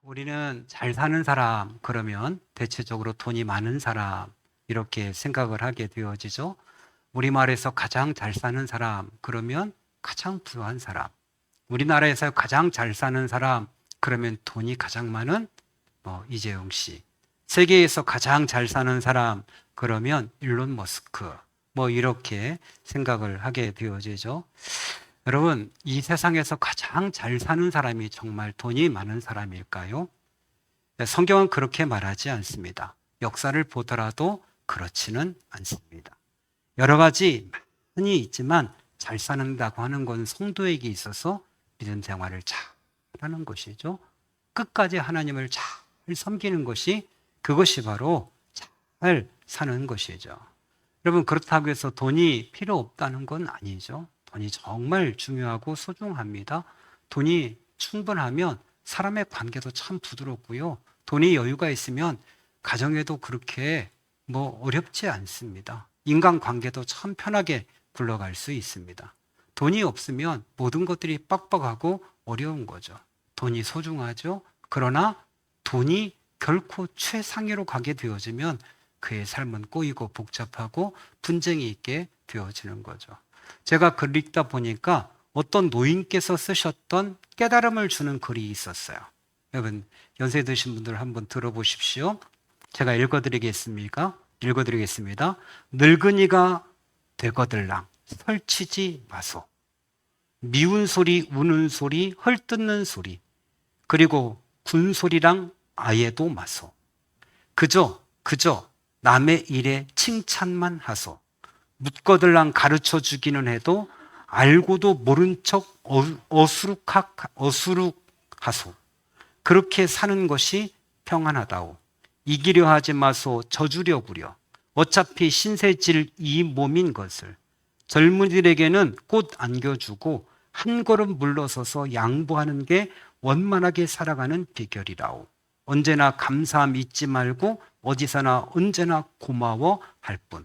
우리는 잘 사는 사람 그러면 대체적으로 돈이 많은 사람 이렇게 생각을 하게 되어지죠. 우리말에서 가장 잘 사는 사람 그러면 가장 부유한 사람. 우리나라에서 가장 잘 사는 사람 그러면 돈이 가장 많은 이재용 씨. 세계에서 가장 잘 사는 사람 그러면 일론 머스크. 이렇게 생각을 하게 되어지죠. 여러분, 이 세상에서 가장 잘 사는 사람이 정말 돈이 많은 사람일까요? 네, 성경은 그렇게 말하지 않습니다. 역사를 보더라도 그렇지는 않습니다. 여러 가지 많이 있지만 잘 사는다고 하는 건 성도에게 있어서 믿음 생활을 잘 하는 것이죠. 끝까지 하나님을 잘 섬기는 것이 그것이 바로 잘 사는 것이죠. 여러분, 그렇다고 해서 돈이 필요 없다는 건 아니죠. 돈이 정말 중요하고 소중합니다. 돈이 충분하면 사람의 관계도 참 부드럽고요. 돈이 여유가 있으면 가정에도 그렇게 어렵지 않습니다. 인간관계도 참 편하게 굴러갈 수 있습니다. 돈이 없으면 모든 것들이 빡빡하고 어려운 거죠. 돈이 소중하죠. 그러나 돈이 결코 최상위로 가게 되어지면 그의 삶은 꼬이고 복잡하고 분쟁이 있게 되어지는 거죠. 제가 글 읽다 보니까 어떤 노인께서 쓰셨던 깨달음을 주는 글이 있었어요. 여러분, 연세 드신 분들 한번 들어보십시오. 제가 읽어드리겠습니다. 늙은이가 되거들랑 설치지 마소. 미운 소리, 우는 소리, 헐뜯는 소리, 그리고 군소리랑 아예도 마소. 그저 남의 일에 칭찬만 하소. 묻거들랑 가르쳐 주기는 해도 알고도 모른 척 어수룩하소. 그렇게 사는 것이 평안하다오. 이기려 하지 마소. 져주려 구려. 어차피 신세질 이 몸인 것을. 젊은이들에게는 꽃 안겨주고 한 걸음 물러서서 양보하는 게 원만하게 살아가는 비결이라오. 언제나 감사함 잊지 말고 어디서나 언제나 고마워 할 뿐.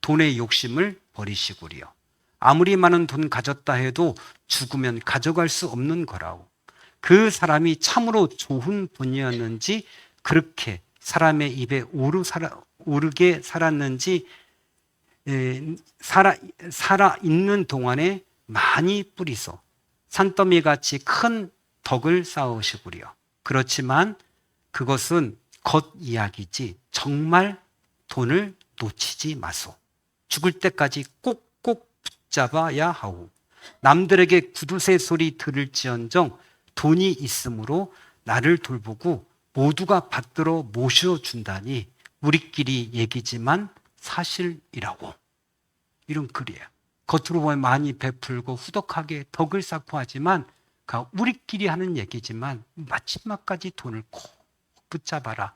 돈의 욕심을 버리시구려. 아무리 많은 돈 가졌다 해도 죽으면 가져갈 수 없는 거라오. 그 사람이 참으로 좋은 분이었는지 그렇게 사람의 입에 오르게 살았는지 살아 있는 동안에 많이 뿌리소. 산더미 같이 큰 덕을 쌓으시구려. 그렇지만 그것은 겉이야기지 정말 돈을 놓치지 마소. 죽을 때까지 꼭꼭 붙잡아야 하오. 남들에게 구두쇠 소리 들을지언정 돈이 있으므로 나를 돌보고 모두가 받들어 모셔준다니 우리끼리 얘기지만 사실이라고. 이런 글이에요. 겉으로 보면 많이 베풀고 후덕하게 덕을 쌓고 하지만 우리끼리 하는 얘기지만 마지막까지 돈을 꼭 붙잡아라.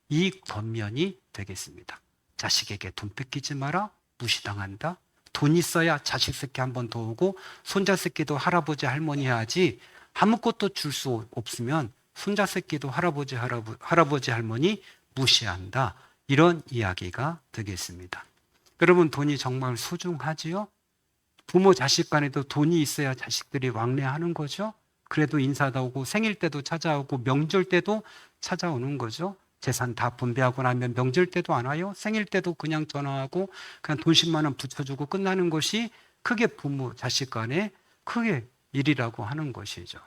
이 겉면이 되겠습니다. 자식에게 돈 뺏기지 마라. 무시당한다. 돈 있어야 자식 새끼 한 번 더 오고 손자 새끼도 할아버지 할머니 해야지. 아무것도 줄 수 없으면 손자 새끼도 할아버지 할머니 무시한다. 이런 이야기가 되겠습니다. 여러분, 돈이 정말 소중하지요? 부모 자식 간에도 돈이 있어야 자식들이 왕래하는 거죠. 그래도 인사도 오고 생일 때도 찾아오고 명절 때도 찾아오는 거죠. 재산 다 분배하고 나면 명절 때도 안 와요. 생일 때도 그냥 전화하고 그냥 돈 10만 원 붙여주고 끝나는 것이 크게 부모 자식 간에 크게 일이라고 하는 것이죠.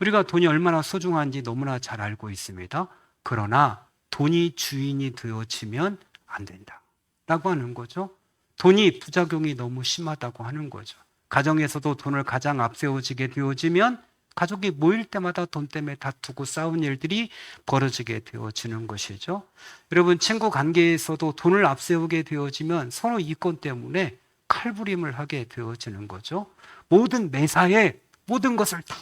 우리가 돈이 얼마나 소중한지 너무나 잘 알고 있습니다. 그러나 돈이 주인이 되어지면 안 된다 라고 하는 거죠. 돈이 부작용이 너무 심하다고 하는 거죠. 가정에서도 돈을 가장 앞세워지게 되어지면 가족이 모일 때마다 돈 때문에 다투고 싸운 일들이 벌어지게 되어지는 것이죠. 여러분, 친구 관계에서도 돈을 앞세우게 되어지면 서로 이권 때문에 칼부림을 하게 되어지는 거죠. 모든 매사에 모든 것을 다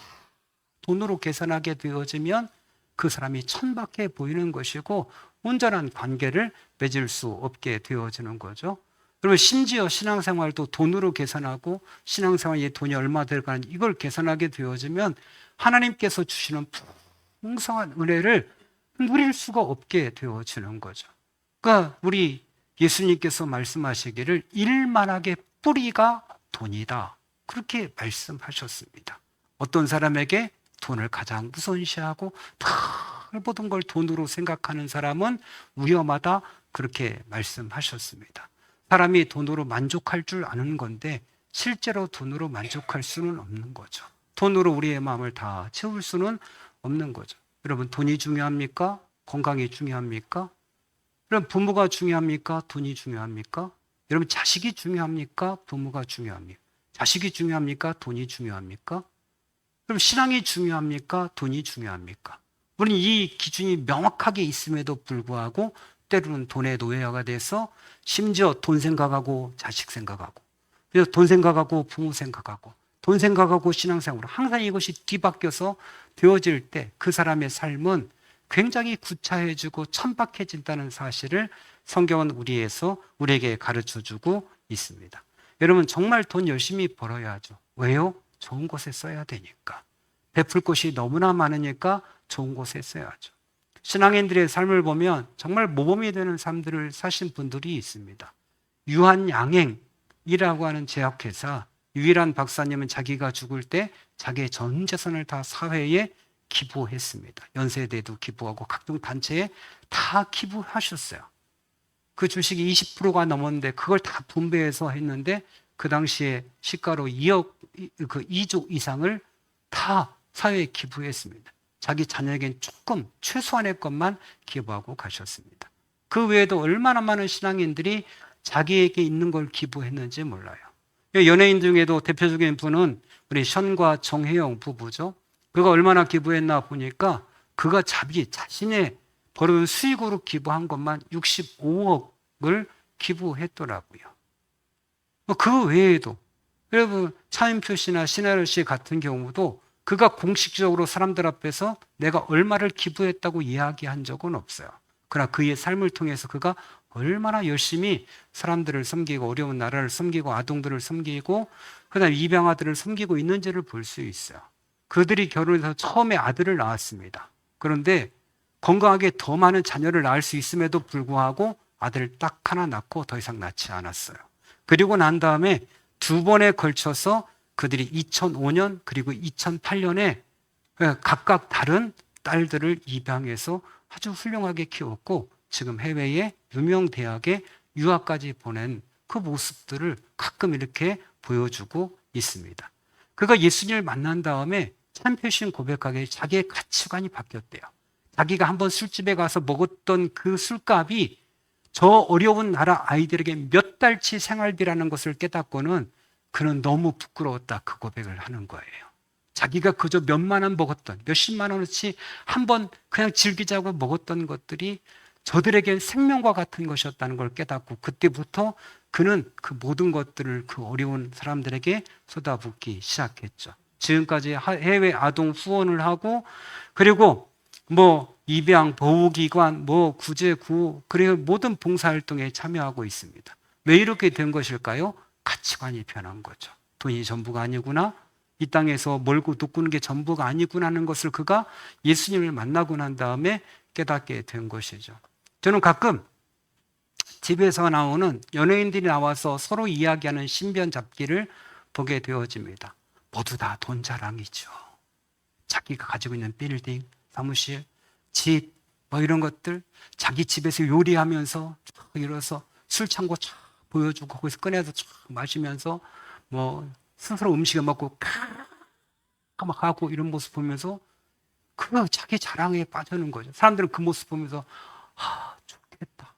돈으로 계산하게 되어지면 그 사람이 천박해 보이는 것이고 온전한 관계를 맺을 수 없게 되어지는 거죠. 그리고 심지어 신앙생활도 돈으로 계산하고 신앙생활에 돈이 얼마 들어가는지 이걸 계산하게 되어지면 하나님께서 주시는 풍성한 은혜를 누릴 수가 없게 되어지는 거죠. 그러니까 우리 예수님께서 말씀하시기를 일만하게 뿌리가 돈이다. 그렇게 말씀하셨습니다. 어떤 사람에게 돈을 가장 우선시하고 다 모든 걸 돈으로 생각하는 사람은 위험하다, 그렇게 말씀하셨습니다. 사람이 돈으로 만족할 줄 아는 건데 실제로 돈으로 만족할 수는 없는 거죠. 돈으로 우리의 마음을 다 채울 수는 없는 거죠. 여러분, 돈이 중요합니까? 건강이 중요합니까? 여러분, 부모가 중요합니까? 돈이 중요합니까? 여러분, 자식이 중요합니까? 부모가 중요합니까? 자식이 중요합니까? 돈이 중요합니까? 그럼 신앙이 중요합니까? 돈이 중요합니까? 우리는 이 기준이 명확하게 있음에도 불구하고 때로는 돈의 노예가 돼서 심지어 돈 생각하고 자식 생각하고, 그래서 돈 생각하고 부모 생각하고, 돈 생각하고 신앙생활로 항상 이것이 뒤바뀌어서 되어질 때 그 사람의 삶은 굉장히 구차해지고 천박해진다는 사실을 성경은 우리에게 가르쳐주고 있습니다. 여러분, 정말 돈 열심히 벌어야죠. 왜요? 좋은 곳에 써야 되니까. 베풀 곳이 너무나 많으니까 좋은 곳에 써야죠. 신앙인들의 삶을 보면 정말 모범이 되는 삶들을 사신 분들이 있습니다. 유한양행이라고 하는 제약회사 유일한 박사님은 자기가 죽을 때 자기의 전 재산을 다 사회에 기부했습니다. 연세대도 기부하고 각종 단체에 다 기부하셨어요. 그 주식이 20%가 넘었는데 그걸 다 분배해서 했는데 그 당시에 시가로 2조 이상을 다 사회에 기부했습니다. 자기 자녀에겐 조금 최소한의 것만 기부하고 가셨습니다. 그 외에도 얼마나 많은 신앙인들이 자기에게 있는 걸 기부했는지 몰라요. 연예인 중에도 대표적인 분은 우리 션과 정혜영 부부죠. 그가 얼마나 기부했나 보니까 그가 자신의 벌어둔 수익으로 기부한 것만 65억을 기부했더라고요. 그 외에도 여러분, 차인표 씨나 신하열 씨 같은 경우도 그가 공식적으로 사람들 앞에서 내가 얼마를 기부했다고 이야기한 적은 없어요. 그러나 그의 삶을 통해서 그가 얼마나 열심히 사람들을 섬기고 어려운 나라를 섬기고 아동들을 섬기고 그다음에 입양아들을 섬기고 있는지를 볼 수 있어요. 그들이 결혼해서 처음에 아들을 낳았습니다. 그런데 건강하게 더 많은 자녀를 낳을 수 있음에도 불구하고 아들을 딱 하나 낳고 더 이상 낳지 않았어요. 그리고 난 다음에 두 번에 걸쳐서 그들이 2005년 그리고 2008년에 각각 다른 딸들을 입양해서 아주 훌륭하게 키웠고 지금 해외의 유명 대학에 유학까지 보낸 그 모습들을 가끔 이렇게 보여주고 있습니다. 그가 예수님을 만난 다음에 참표신 고백하게 자기의 가치관이 바뀌었대요. 자기가 한번 술집에 가서 먹었던 그 술값이 저 어려운 나라 아이들에게 몇 달치 생활비라는 것을 깨닫고는 그는 너무 부끄러웠다, 그 고백을 하는 거예요. 자기가 그저 몇만 원 먹었던, 몇십만 원어치 한번 그냥 즐기자고 먹었던 것들이 저들에게 생명과 같은 것이었다는 걸 깨닫고 그때부터 그는 그 모든 것들을 그 어려운 사람들에게 쏟아붓기 시작했죠. 지금까지 해외 아동 후원을 하고 그리고 입양, 보호기관, 구제, 구호, 그리고 모든 봉사활동에 참여하고 있습니다. 왜 이렇게 된 것일까요? 가치관이 변한 거죠. 돈이 전부가 아니구나. 이 땅에서 멀고 돋구는 게 전부가 아니구나 하는 것을 그가 예수님을 만나고 난 다음에 깨닫게 된 것이죠. 저는 가끔 집에서 나오는 연예인들이 나와서 서로 이야기하는 신변 잡기를 보게 되어집니다. 모두 다 돈 자랑이죠. 자기가 가지고 있는 빌딩, 사무실, 집, 이런 것들, 자기 집에서 요리하면서 일어서 술창고 쫙 보여주고 거기서 꺼내서 쫙 마시면서 스스로 음식을 먹고 막 하고 이런 모습 보면서 그 자기 자랑에 빠지는 거죠. 사람들은 그 모습 보면서 좋겠다,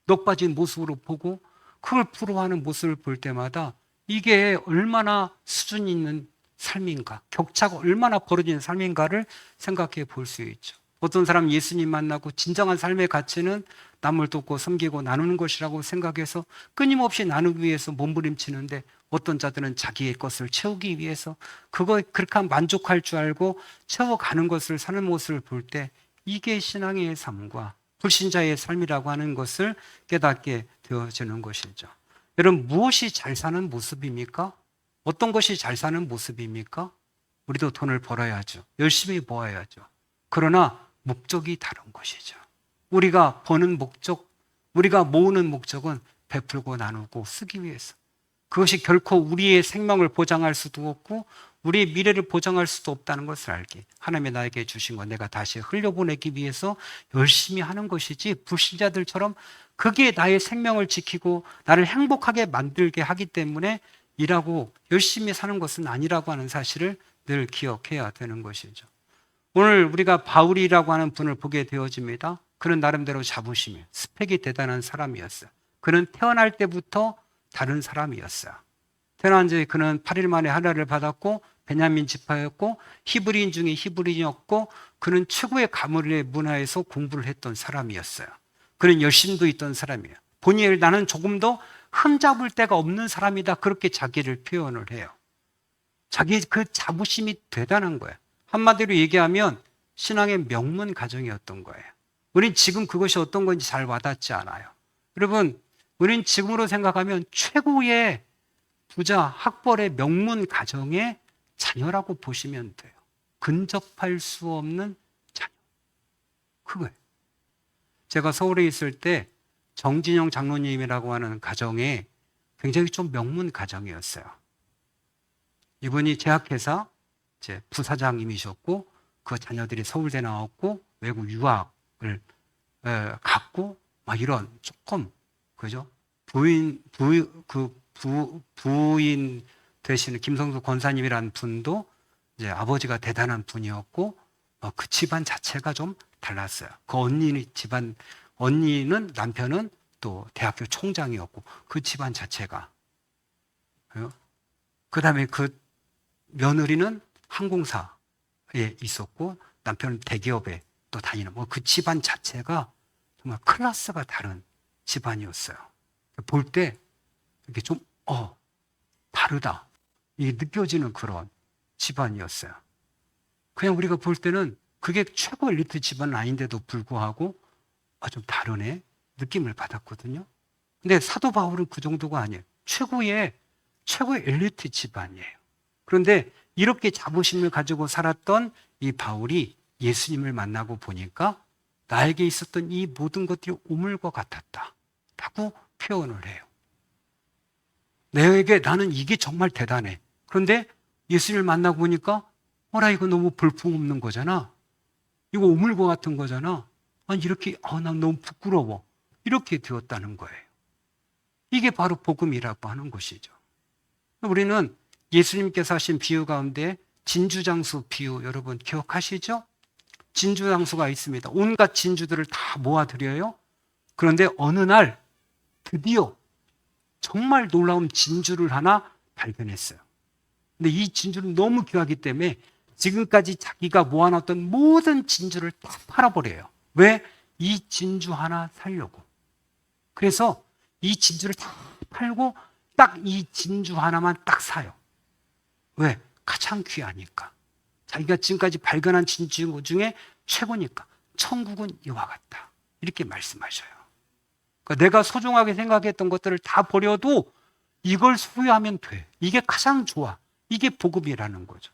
넋 빠진 모습으로 보고 그걸 부러워하는 모습을 볼 때마다 이게 얼마나 수준 있는 삶인가, 격차가 얼마나 벌어지는 삶인가를 생각해 볼 수 있죠. 어떤 사람은 예수님 만나고 진정한 삶의 가치는 남을 돕고 섬기고 나누는 것이라고 생각해서 끊임없이 나누기 위해서 몸부림치는데 어떤 자들은 자기의 것을 채우기 위해서 그렇게 하면 만족할 줄 알고 채워가는 것을 사는 모습을 볼 때 이게 신앙의 삶과 불신자의 삶이라고 하는 것을 깨닫게 되어지는 것이죠. 여러분, 무엇이 잘 사는 모습입니까? 어떤 것이 잘 사는 모습입니까? 우리도 돈을 벌어야죠. 열심히 모아야죠. 그러나 목적이 다른 것이죠. 우리가 버는 목적, 우리가 모으는 목적은 베풀고 나누고 쓰기 위해서. 그것이 결코 우리의 생명을 보장할 수도 없고 우리의 미래를 보장할 수도 없다는 것을 알게 하나님이 나에게 주신 것 내가 다시 흘려보내기 위해서 열심히 하는 것이지 불신자들처럼 그게 나의 생명을 지키고 나를 행복하게 만들게 하기 때문에 일하고 열심히 사는 것은 아니라고 하는 사실을 늘 기억해야 되는 것이죠. 오늘 우리가 바울이라고 하는 분을 보게 되어집니다. 그는 나름대로 자부심이 스펙이 대단한 사람이었어요. 그는 태어날 때부터 다른 사람이었어요. 태어난 지 그는 8일 만에 하늘을 받았고 베냐민 지파였고 히브리인 중에 히브리인이었고 그는 최고의 가문의 문화에서 공부를 했던 사람이었어요. 그는 열심도 있던 사람이에요. 본인을 나는 조금 더 흠잡을 데가 없는 사람이다 그렇게 자기를 표현을 해요. 자기의 그 자부심이 대단한 거예요. 한마디로 얘기하면 신앙의 명문 가정이었던 거예요. 우린 지금 그것이 어떤 건지 잘 와닿지 않아요. 여러분, 우린 지금으로 생각하면 최고의 부자 학벌의 명문 가정의 자녀라고 보시면 돼요. 근접할 수 없는 자녀. 그거예요. 제가 서울에 있을 때 정진영 장로님이라고 하는 가정에 굉장히 좀 명문 가정이었어요. 이분이 제약회사 이제 부사장님이셨고 그 자녀들이 서울대 나왔고 외국 유학을 갔고 막 이런 조금 그죠? 부인 되시는 김성수 권사님이라는 분도 이제 아버지가 대단한 분이었고 그 집안 자체가 좀 달랐어요. 그 언니는 남편은 또 대학교 총장이었고 그 집안 자체가 그 다음에 그 며느리는 항공사에 있었고 남편은 대기업에 또 다니는 그 집안 자체가 정말 클래스가 다른 집안이었어요. 볼 때 이렇게 좀 다르다 이게 느껴지는 그런 집안이었어요. 그냥 우리가 볼 때는 그게 최고 엘리트 집안은 아닌데도 불구하고 좀 다르네 느낌을 받았거든요. 근데 사도 바울은 그 정도가 아니에요. 최고의 엘리트 집안이에요. 그런데 이렇게 자부심을 가지고 살았던 이 바울이 예수님을 만나고 보니까 나에게 있었던 이 모든 것들이 오물과 같았다 라고 표현을 해요. 나는 이게 정말 대단해. 그런데 예수님을 만나고 보니까 나 이거 너무 볼품없는 거잖아. 이거 오물과 같은 거잖아. 아니 이렇게 난 너무 부끄러워. 이렇게 되었다는 거예요. 이게 바로 복음이라고 하는 것이죠. 우리는 예수님께서 하신 비유 가운데 진주장수 비유 여러분 기억하시죠? 진주장수가 있습니다. 온갖 진주들을 다 모아드려요. 그런데 어느 날 드디어 정말 놀라운 진주를 하나 발견했어요. 근데 이 진주는 너무 귀하기 때문에 지금까지 자기가 모아놨던 모든 진주를 다 팔아버려요. 왜? 이 진주 하나 살려고. 그래서 이 진주를 다 팔고 딱 이 진주 하나만 딱 사요. 왜? 가장 귀하니까. 자기가 지금까지 발견한 진주 중에 최고니까. 천국은 이와 같다. 이렇게 말씀하셔요. 그러니까 내가 소중하게 생각했던 것들을 다 버려도 이걸 소유하면 돼. 이게 가장 좋아. 이게 복음이라는 거죠.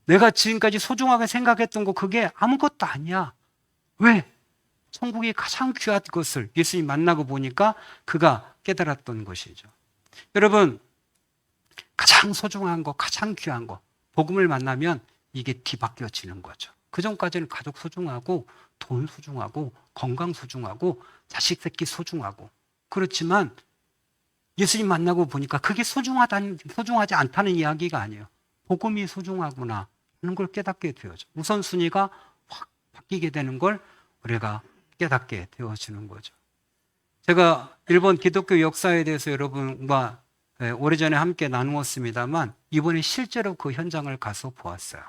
내가 지금까지 소중하게 생각했던 거 그게 아무것도 아니야. 왜? 천국이 가장 귀한 것을 예수님 만나고 보니까 그가 깨달았던 것이죠. 여러분, 가장 소중한 거, 가장 귀한 거, 복음을 만나면 이게 뒤바뀌어지는 거죠. 그 전까지는 가족 소중하고 돈 소중하고 건강 소중하고 자식 새끼 소중하고 그렇지만 예수님 만나고 보니까 그게 소중하지 않다는 이야기가 아니에요. 복음이 소중하구나 하는 걸 깨닫게 되어져. 우선순위가 확 바뀌게 되는 걸 우리가 깨닫게 되어지는 거죠. 제가 일본 기독교 역사에 대해서 여러분과 오래전에 함께 나누었습니다만 이번에 실제로 그 현장을 가서 보았어요.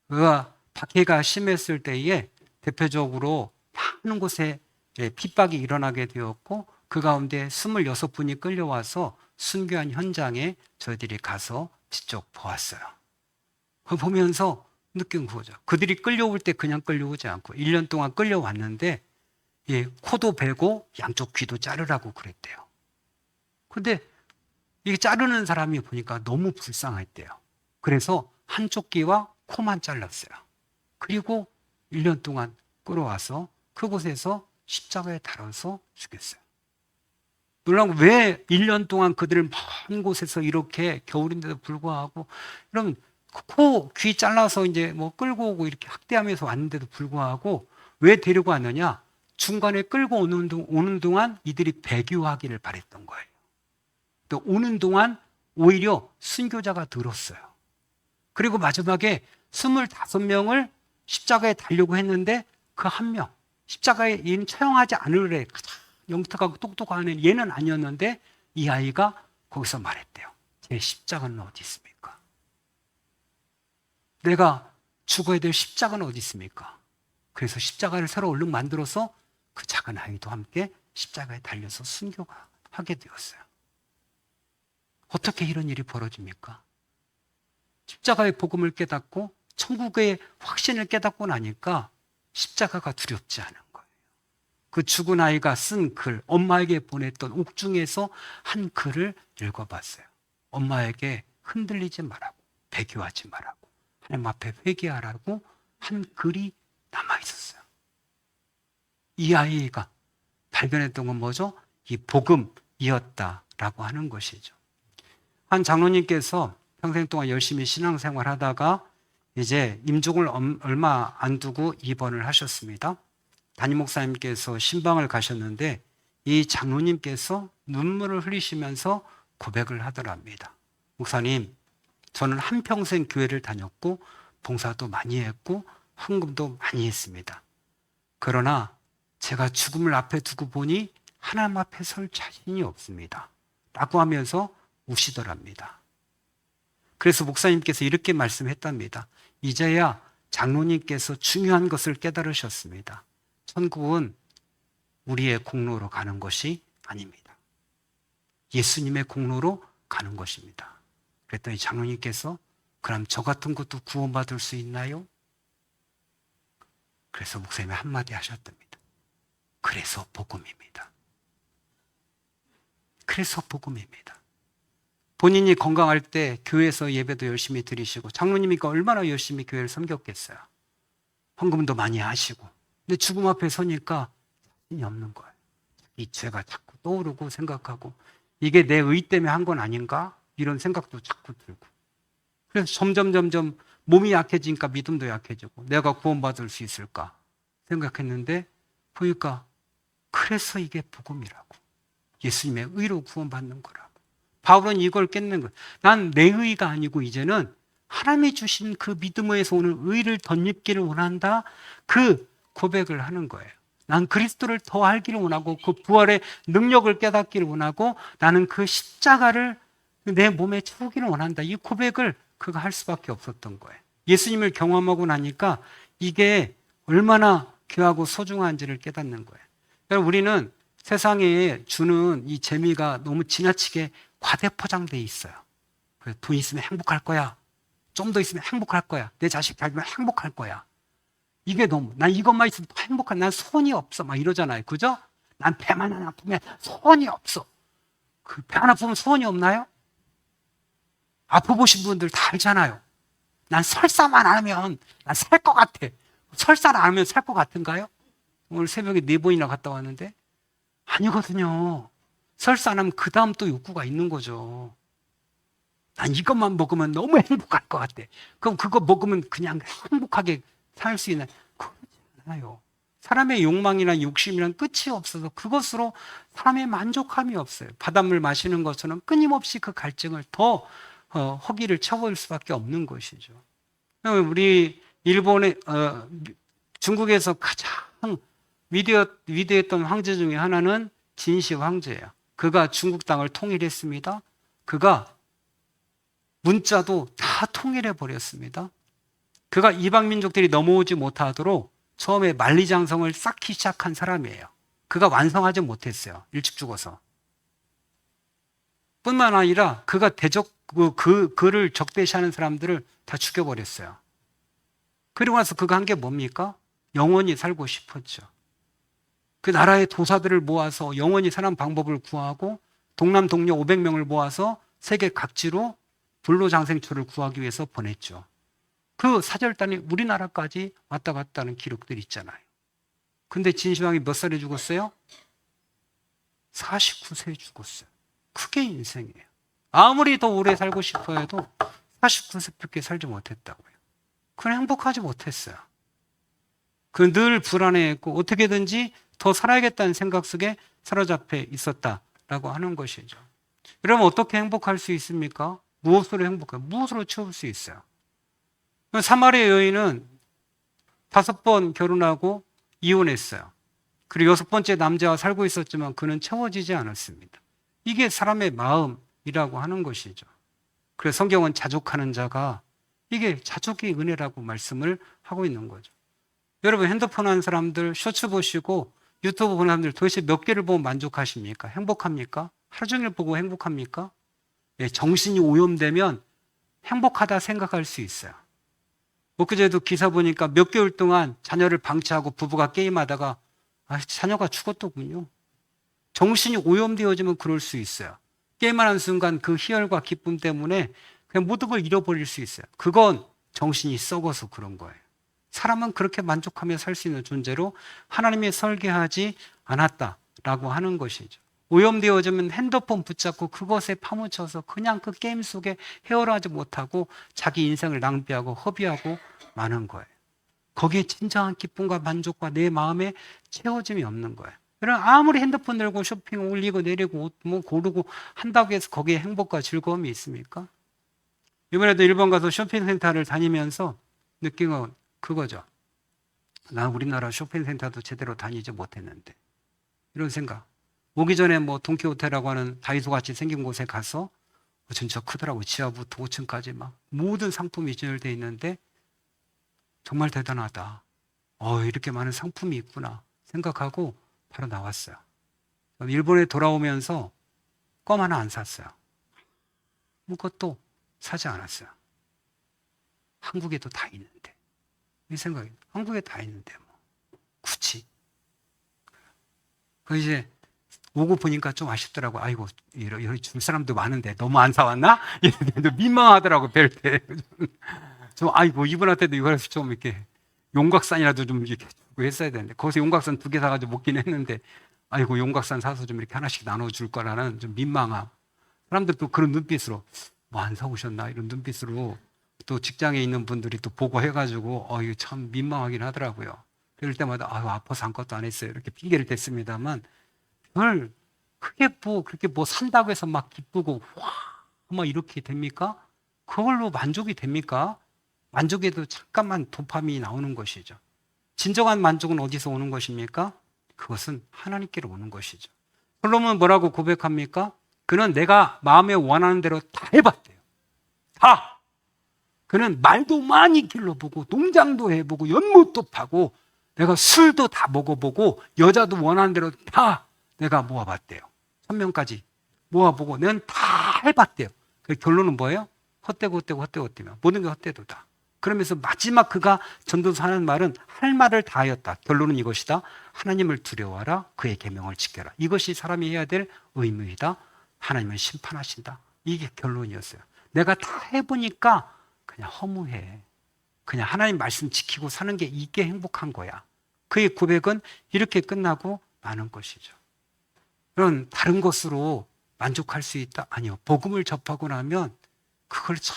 그가 박해가 심했을 때에 대표적으로 많은 곳에 핍박이 일어나게 되었고 그 가운데 26분이 끌려와서 순교한 현장에 저희들이 가서 직접 보았어요. 그거 보면서 느낀 거죠. 그들이 끌려올 때 그냥 끌려오지 않고 1년 동안 끌려왔는데 코도 베고 양쪽 귀도 자르라고 그랬대요. 근데 이게 자르는 사람이 보니까 너무 불쌍했대요. 그래서 한쪽 귀와 코만 잘랐어요. 그리고 1년 동안 끌어와서 그곳에서 십자가에 달아서 죽였어요. 놀라운 거, 왜 1년 동안 그들을 먼 곳에서 이렇게 겨울인데도 불구하고, 이러면 귀 잘라서 이제 뭐 끌고 오고 이렇게 학대하면서 왔는데도 불구하고 왜 데리고 왔느냐? 중간에 끌고 오는 동안 이들이 배교하기를 바랬던 거예요. 또 오는 동안 오히려 순교자가 들었어요. 그리고 마지막에 25명을 십자가에 달려고 했는데 그 한 명, 십자가에 얘는 처형하지 않으래. 가장 영특하고 똑똑한 얘는 아니었는데 이 아이가 거기서 말했대요. 제 십자가는 어디 있습니까? 내가 죽어야 될 십자가는 어디 있습니까? 그래서 십자가를 새로 얼른 만들어서 그 작은 아이도 함께 십자가에 달려서 순교하게 되었어요. 어떻게 이런 일이 벌어집니까? 십자가의 복음을 깨닫고 천국의 확신을 깨닫고 나니까 십자가가 두렵지 않은 거예요. 그 죽은 아이가 쓴 글, 엄마에게 보냈던 옥중에서 한 글을 읽어봤어요. 엄마에게 흔들리지 말라고, 배교하지 말라고, 하나님 앞에 회개하라고 한 글이 남아있었어요. 이 아이가 발견했던 건 뭐죠? 이 복음이었다라고 하는 것이죠. 한 장로님께서 평생 동안 열심히 신앙생활 하다가 이제 임종을 얼마 안 두고 입원을 하셨습니다. 담임 목사님께서 신방을 가셨는데 이 장로님께서 눈물을 흘리시면서 고백을 하더랍니다. 목사님, 저는 한평생 교회를 다녔고 봉사도 많이 했고 헌금도 많이 했습니다. 그러나 제가 죽음을 앞에 두고 보니 하나님 앞에 설 자신이 없습니다. 라고 하면서 우시더랍니다. 그래서 목사님께서 이렇게 말씀했답니다. 이제야 장로님께서 중요한 것을 깨달으셨습니다. 천국은 우리의 공로로 가는 것이 아닙니다. 예수님의 공로로 가는 것입니다. 그랬더니 장로님께서 그럼 저 같은 것도 구원받을 수 있나요? 그래서 목사님이 한마디 하셨답니다. 그래서 복음입니다. 그래서 복음입니다. 본인이 건강할 때 교회에서 예배도 열심히 드리시고 장로님이니까 얼마나 열심히 교회를 섬겼겠어요. 헌금도 많이 하시고. 근데 죽음 앞에 서니까 자신이 없는 거예요. 이 죄가 자꾸 떠오르고 생각하고 이게 내 의 때문에 한 건 아닌가? 이런 생각도 자꾸 들고. 그래서 점점 몸이 약해지니까 믿음도 약해지고 내가 구원받을 수 있을까 생각했는데 보니까 그래서 이게 복음이라고. 예수님의 의로 구원받는 거라고. 바울은 이걸 깨닫는 거예요. 난 내 의가 아니고 이제는 하나님이 주신 그 믿음에서 오는 의를 덧입기를 원한다. 그 고백을 하는 거예요. 난 그리스도를 더 알기를 원하고 그 부활의 능력을 깨닫기를 원하고 나는 그 십자가를 내 몸에 채우기를 원한다. 이 고백을 그가 할 수밖에 없었던 거예요. 예수님을 경험하고 나니까 이게 얼마나 귀하고 소중한지를 깨닫는 거예요. 그러니까 우리는 세상에 주는 이 재미가 너무 지나치게 과대포장돼 있어요. 돈 있으면 행복할 거야. 좀 더 있으면 행복할 거야. 내 자식 잘 되면 행복할 거야. 이게 너무, 난 이것만 있으면 더 행복한, 난 소원이 없어. 막 이러잖아요. 그죠? 난 배만 안 아프면 소원이 없어. 그 배 안 아프면 소원이 없나요? 아파보신 분들 다 알잖아요. 난 설사만 안 하면 난 살 것 같아. 설사를 안 하면 살 것 같은가요? 오늘 새벽에 4번이나 갔다 왔는데 아니거든요. 설사 안 하면 그 다음 또 욕구가 있는 거죠. 난 이것만 먹으면 너무 행복할 것 같아. 그럼 그거 먹으면 그냥 행복하게 살 수 있는, 그렇지 않아요. 사람의 욕망이나 욕심이란 끝이 없어서 그것으로 사람의 만족함이 없어요. 바닷물 마시는 것처럼 끊임없이 그 갈증을 더 허기를 채워올 수밖에 없는 것이죠. 우리 일본의 중국에서 가장 위대했던 황제 중에 하나는 진시 황제예요. 그가 중국 땅을 통일했습니다. 그가 문자도 다 통일해 버렸습니다. 그가 이방 민족들이 넘어오지 못하도록 처음에 만리장성을 쌓기 시작한 사람이에요. 그가 완성하지 못했어요. 일찍 죽어서. 뿐만 아니라 그가 그를 적대시하는 사람들을 다 죽여버렸어요. 그리고 나서 그가 한 게 뭡니까? 영원히 살고 싶었죠. 그 나라의 도사들을 모아서 영원히 사는 방법을 구하고 동남 동료 500명을 모아서 세계 각지로 불로장생초를 구하기 위해서 보냈죠. 그 사절단이 우리나라까지 왔다 갔다 하는 기록들이 있잖아요. 근데 진시황이 몇 살에 죽었어요? 49세에 죽었어요. 그게 인생이에요. 아무리 더 오래 살고 싶어 해도 49세밖에 살지 못했다고요. 그건 행복하지 못했어요. 그 늘 불안해했고 어떻게든지 더 살아야겠다는 생각 속에 사로잡혀 있었다라고 하는 것이죠. 여러분 어떻게 행복할 수 있습니까? 무엇으로 행복해요? 무엇으로 채울 수 있어요? 사마리아 여인은 5번 결혼하고 이혼했어요. 그리고 6번째 남자와 살고 있었지만 그는 채워지지 않았습니다. 이게 사람의 마음이라고 하는 것이죠. 그래서 성경은 자족하는 자가 이게 자족의 은혜라고 말씀을 하고 있는 거죠. 여러분 핸드폰 하는 사람들 쇼츠 보시고 유튜브 보는 사람들 도대체 몇 개를 보면 만족하십니까? 행복합니까? 하루 종일 보고 행복합니까? 예, 정신이 오염되면 행복하다 생각할 수 있어요. 엊그제도 기사 보니까 몇 개월 동안 자녀를 방치하고 부부가 게임하다가 자녀가 죽었더군요. 정신이 오염되어지면 그럴 수 있어요. 게임하는 순간 그 희열과 기쁨 때문에 그냥 모든 걸 잃어버릴 수 있어요. 그건 정신이 썩어서 그런 거예요. 사람은 그렇게 만족하며 살 수 있는 존재로 하나님이 설계하지 않았다라고 하는 것이죠. 오염되어지면 핸드폰 붙잡고 그것에 파묻혀서 그냥 그 게임 속에 헤어나지 못하고 자기 인생을 낭비하고 허비하고 마는 거예요. 거기에 진정한 기쁨과 만족과 내 마음에 채워짐이 없는 거예요. 여러분 아무리 핸드폰 들고 쇼핑 올리고 내리고 옷 뭐 고르고 한다고 해서 거기에 행복과 즐거움이 있습니까? 이번에도 일본 가서 쇼핑센터를 다니면서 느낀 건 그거죠. 난 우리나라 쇼핑센터도 제대로 다니지 못했는데 이런 생각. 오기 전에 뭐 돈키호테라고 하는 다이소 같이 생긴 곳에 가서 진짜 크더라고. 지하부터 5층까지 막 모든 상품이 진열되어 있는데 정말 대단하다. 이렇게 많은 상품이 있구나 생각하고 바로 나왔어요. 일본에 돌아오면서 껌 하나 안 샀어요. 아무것도 사지 않았어요. 한국에도 다 있는데. 이 생각이 한국에 다 있는데 뭐 굳이. 그 이제 오고 보니까 좀 아쉽더라고. 아이고 여기 줄 사람도 많은데 너무 안 사왔나? 민망하더라고 뵐 때. 좀 아이고 이분한테도 이걸 좀 이렇게 용각산이라도 좀 이렇게 주고 했어야 되는데 거기서 용각산 2개 사가지고 먹긴 했는데 아이고 용각산 사서 좀 이렇게 하나씩 나눠줄 거라는 좀 민망함. 사람들도 그런 눈빛으로 뭐 안 사오셨나 이런 눈빛으로 또 직장에 있는 분들이 또 보고 해가지고 이거 참 민망하긴 하더라고요. 그럴 때마다 아파서 아무것도 안 했어요 이렇게 핑계를 댔습니다만 그걸 크게 그렇게 뭐 산다고 해서 막 기쁘고 막 이렇게 됩니까? 그걸로 만족이 됩니까? 만족에도 잠깐만 도파민이 나오는 것이죠. 진정한 만족은 어디서 오는 것입니까? 그것은 하나님께로 오는 것이죠. 솔로몬은 뭐라고 고백합니까? 그는 내가 마음에 원하는 대로 다 해봤대요. 다. 그는 말도 많이 길러보고 농장도 해보고 연못도 파고 내가 술도 다 먹어보고 여자도 원하는 대로 다 내가 모아봤대요. 1000명까지 모아보고 난 다 해봤대요. 그 결론은 뭐예요? 헛되고 모든 게 헛되도다. 그러면서 마지막 그가 전도서 하는 말은 할 말을 다 하였다. 결론은 이것이다. 하나님을 두려워하라. 그의 계명을 지켜라. 이것이 사람이 해야 될 의무이다. 하나님은 심판하신다. 이게 결론이었어요. 내가 다 해보니까 그냥 허무해. 그냥 하나님 말씀 지키고 사는 게 이게 행복한 거야. 그의 고백은 이렇게 끝나고 마는 것이죠. 그런 다른 것으로 만족할 수 있다? 아니요. 복음을 접하고 나면 그걸 참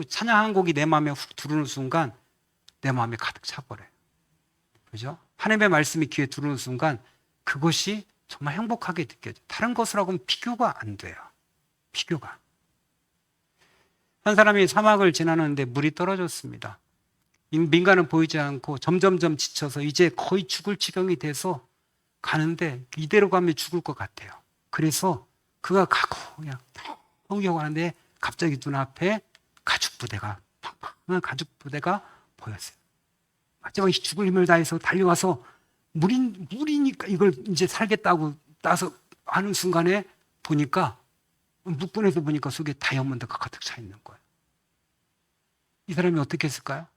찬양 한 곡이 내 마음에 훅 들어오는 순간 내 마음에 가득 차버려요. 그죠? 하나님의 말씀이 귀에 들어오는 순간 그것이 정말 행복하게 느껴져요. 다른 것으로는 비교가 안 돼요. 비교가. 한 사람이 사막을 지나는데 물이 떨어졌습니다. 민가는 보이지 않고 점점점 지쳐서 이제 거의 죽을 지경이 돼서 가는데 이대로 가면 죽을 것 같아요. 그래서 그가 가고 그냥 펑펑 가는데 갑자기 눈앞에 가죽 부대가 팡팡한 가죽 부대가 보였어요. 마지막에 죽을 힘을 다해서 달려와서 물이니까 이걸 이제 살겠다고 따서 하는 순간에 보니까 묵분에서 보니까 속에 다이아몬드가 가득 차 있는 거예요. 이 사람이 어떻게 했을까요?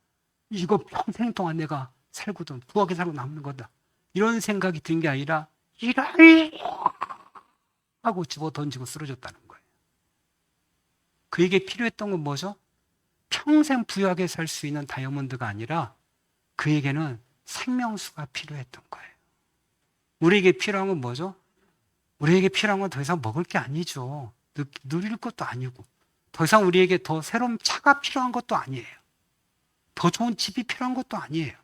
이거 평생 동안 내가 살고도 부하게 살고 남는 거다. 이런 생각이 든 게 아니라 이랄 하고 집어 던지고 쓰러졌다는 거예요. 그에게 필요했던 건 뭐죠? 평생 부유하게 살 수 있는 다이아몬드가 아니라 그에게는 생명수가 필요했던 거예요. 우리에게 필요한 건 뭐죠? 우리에게 필요한 건 더 이상 먹을 게 아니죠. 누릴 것도 아니고. 더 이상 우리에게 더 새로운 차가 필요한 것도 아니에요. 더 좋은 집이 필요한 것도 아니에요.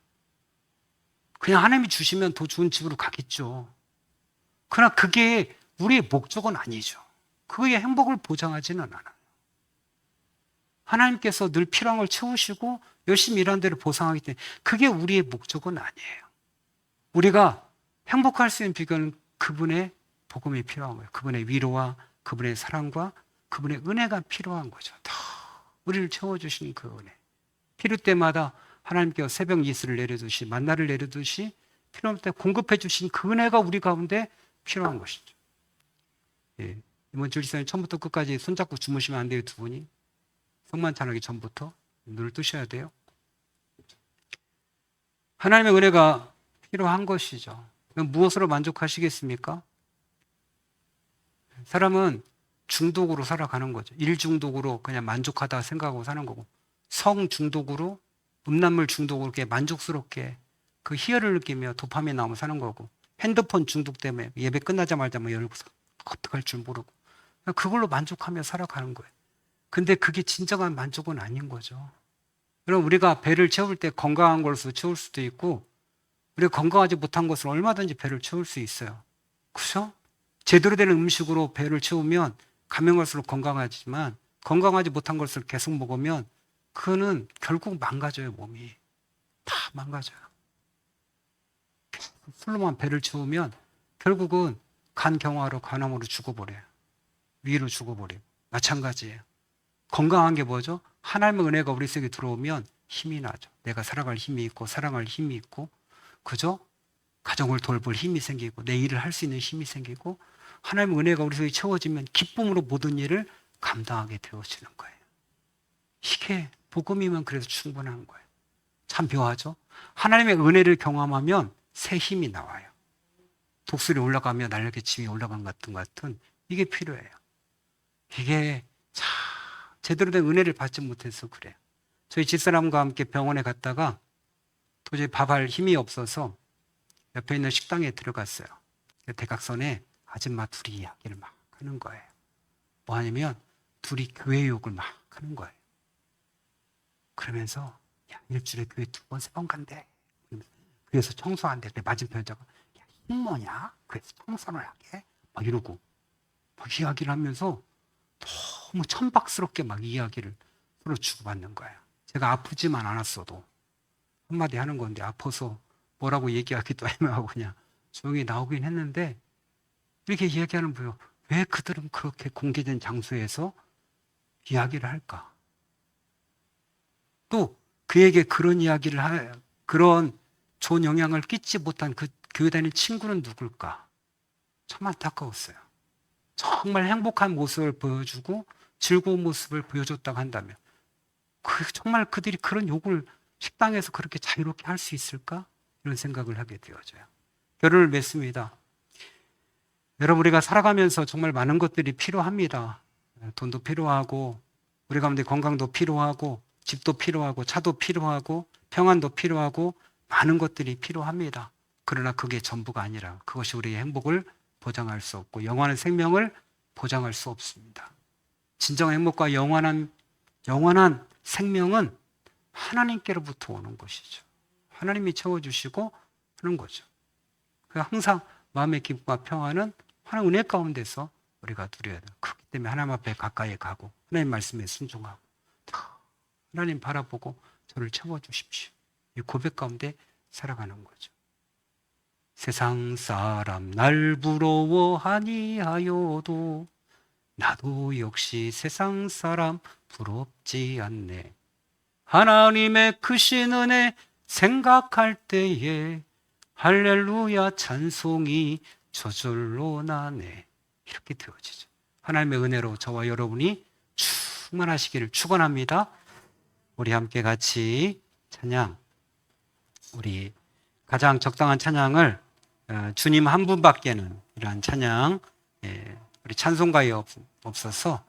그냥 하나님이 주시면 더 좋은 집으로 가겠죠. 그러나 그게 우리의 목적은 아니죠. 그의 행복을 보장하지는 않아요. 하나님께서 늘 필요한 걸 채우시고 열심히 일하는 대로 보상하기 때문에 그게 우리의 목적은 아니에요. 우리가 행복할 수 있는 비결은 그분의 복음이 필요한 거예요. 그분의 위로와 그분의 사랑과 그분의 은혜가 필요한 거죠. 더 우리를 채워주시는 그 은혜. 필요 때마다 하나님께서 새벽 이슬을 내려두시 만나를 내려두시 필요할 때 공급해 주신 그 은혜가 우리 가운데 필요한 것이죠. 예. 이번 주 일상에 처음부터 끝까지 손잡고 주무시면 안 돼요. 두 분이. 성만 찬하기 전부터 눈을 뜨셔야 돼요. 하나님의 은혜가 필요한 것이죠. 무엇으로 만족하시겠습니까? 사람은 중독으로 살아가는 거죠. 일 중독으로 그냥 만족하다 생각하고 사는 거고, 성 중독으로, 음란물 중독으로 이렇게 만족스럽게 그 희열을 느끼며 도파민 나오면 사는 거고, 핸드폰 중독 때문에 예배 끝나자마자 뭐 열고서 어떡할 줄 모르고 그걸로 만족하며 살아가는 거예요. 근데 그게 진정한 만족은 아닌 거죠. 그럼 우리가 배를 채울 때 건강한 것으로 채울 수도 있고, 우리가 건강하지 못한 것을 얼마든지 배를 채울 수 있어요. 그죠? 제대로 된 음식으로 배를 채우면 가면 갈수록 건강하지만, 건강하지 못한 것을 계속 먹으면 그거는 결국 망가져요. 몸이 다 망가져요. 술로만 배를 채우면 결국은 간경화로 간암으로 죽어버려요. 위로 죽어버려요. 마찬가지예요. 건강한 게 뭐죠? 하나님의 은혜가 우리 속에 들어오면 힘이 나죠. 내가 살아갈 힘이 있고 사랑할 힘이 있고, 그죠? 가정을 돌볼 힘이 생기고 내 일을 할 수 있는 힘이 생기고, 하나님의 은혜가 우리 속에 채워지면 기쁨으로 모든 일을 감당하게 되어지는 거예요. 이게 복음이면 그래서 충분한 거예요. 참 묘하죠? 하나님의 은혜를 경험하면 새 힘이 나와요. 독수리 올라가며 날개침이 올라간 것 같은 이게 필요해요. 이게 참 제대로 된 은혜를 받지 못해서 그래요. 저희 집사람과 함께 병원에 갔다가 도저히 밥할 힘이 없어서 옆에 있는 식당에 들어갔어요. 대각선에 아줌마 둘이 이야기를 막 하는 거예요. 뭐 하냐면 둘이 교회 욕을 막 하는 거예요. 그러면서 야, 일주일에 교회 2번, 3번 간대. 그래서 청소한대. 내 맞은편 여자가 야, 뭐냐? 그래서 청소를 하게? 막 이러고 막 이야기를 하면서 너무 천박스럽게 막 이야기를 서로 주고받는 거예요. 제가 아프지만 않았어도 한마디 하는 건데 아파서 뭐라고 얘기하기도 애매하고 그냥 조용히 나오긴 했는데, 이렇게 이야기하는 분요. 왜 그들은 그렇게 공개된 장소에서 이야기를 할까? 또 그에게 그런 이야기를 그런 좋은 영향을 끼치지 못한 그 교회 다니는 친구는 누굴까? 참 안타까웠어요. 정말 행복한 모습을 보여주고 즐거운 모습을 보여줬다고 한다면 정말 그들이 그런 욕을 식당에서 그렇게 자유롭게 할 수 있을까? 이런 생각을 하게 되어져요. 결론을 맺습니다. 여러분, 우리가 살아가면서 정말 많은 것들이 필요합니다. 돈도 필요하고 우리 가운데 건강도 필요하고 집도 필요하고 차도 필요하고 평안도 필요하고 많은 것들이 필요합니다. 그러나 그게 전부가 아니라 그것이 우리의 행복을 보장할 수 없고 영원한 생명을 보장할 수 없습니다. 진정한 행복과 영원한 생명은 하나님께로부터 오는 것이죠. 하나님이 채워주시고 하는 거죠. 항상 마음의 기쁨과 평안은 하나님 은혜 가운데서 우리가 누려야 돼요. 그렇기 때문에 하나님 앞에 가까이 가고 하나님 말씀에 순종하고 하나님 바라보고 저를 채워주십시오. 이 고백 가운데 살아가는 거죠. 세상 사람 날 부러워하니 하여도 나도 역시 세상 사람 부럽지 않네. 하나님의 크신 은혜 생각할 때에 할렐루야 찬송이 저절로 나네. 이렇게 되어지죠. 하나님의 은혜로 저와 여러분이 충만하시기를 축원합니다. 우리 함께 같이 찬양, 우리 가장 적당한 찬양을 주님 한 분밖에는 이러한 찬양, 우리 찬송가에 없어서